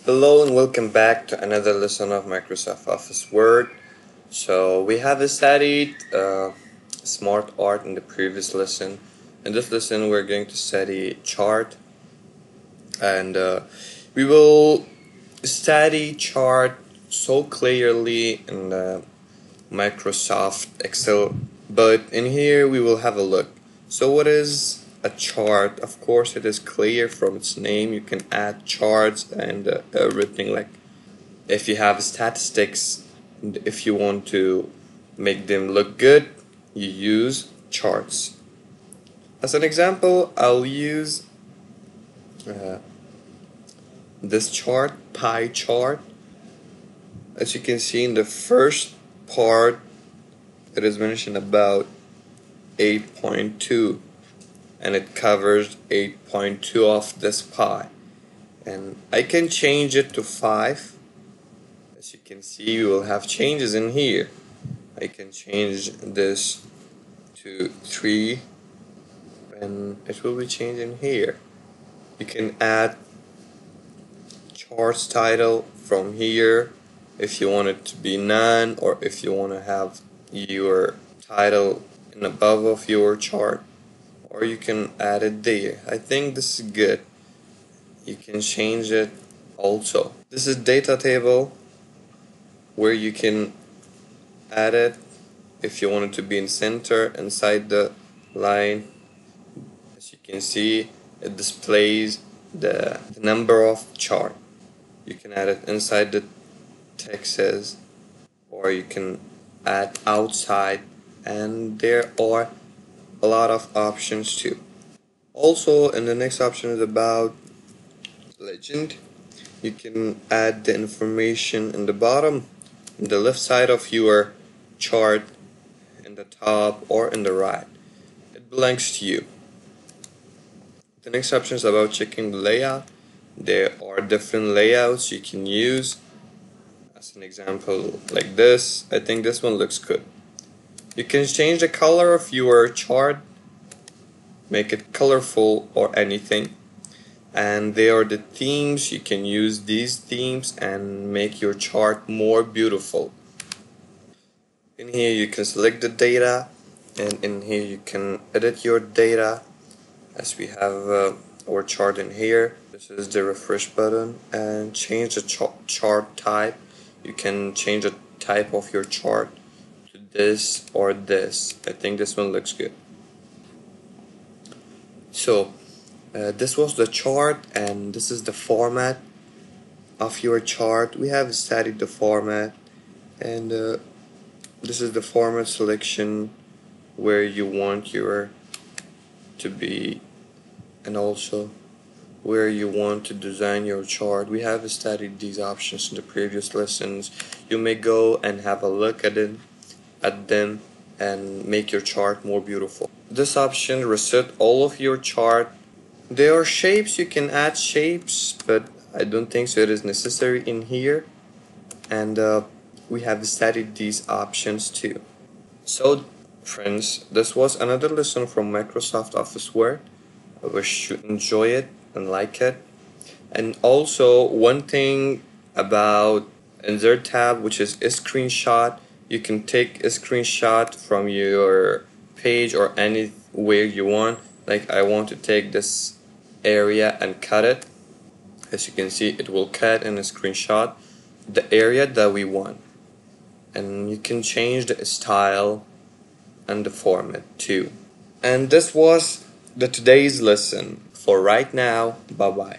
Hello and welcome back to another lesson of Microsoft Office Word. So we have studied smart art in the previous lesson. In this lesson we're going to study chart, and we will study chart so clearly in Microsoft Excel, but in here we will have a look. So what is a chart? Of course it is clear from its name. You can add charts and everything, like if you have statistics and if you want to make them look good, you use charts. As an example, I'll use this chart, pie chart. As you can see in the first part, it is mentioned about 8.2, and it covers 8.2 of this pie, and I can change it to 5. As you can see, you will have changes in here. I can change this to 3 and it will be changing here. You can add charts title from here if you want it to be none, or if you want to have your title in above of your chart, or you can add it there. I think this is good. You can change it also. This is data table, where you can add it if you want it to be in center inside the line. As you can see, it displays the number of chart. You can add it inside the texts, or you can add outside, and there are a lot of options too. Also, in the next option is about legend. You can add the information in the bottom, in the left side of your chart, in the top or in the right. It belongs to you. The next option is about checking the layout. There are different layouts you can use. As an example, like this, I think this one looks good. You can change the color of your chart, make it colorful or anything. And there are the themes. You can use these themes and make your chart more beautiful. In here you can select the data, and in here you can edit your data. As we have our chart in here, this is the refresh button, and change the chart type. You can change the type of your chart to this or this. I think this one looks good. So this was the chart, and this is the format of your chart. We have studied the format, and this is the format selection where you want your to be, and also where you want to design your chart. We have studied these options in the previous lessons. You may go and have a look at them and make your chart more beautiful. This option reset all of your chart. There are shapes. You can add shapes, but I don't think so it is necessary in here, and we have studied these options too. So friends, this was another lesson from Microsoft Office Word. I wish you enjoy it and like it. And also, one thing about insert tab, which is a screenshot. You can take a screenshot from your page or anywhere you want. Like I want to take this area and cut it. As you can see, it will cut in a screenshot the area that we want. And you can change the style and the format too. And this was the today's lesson. For right now, bye bye.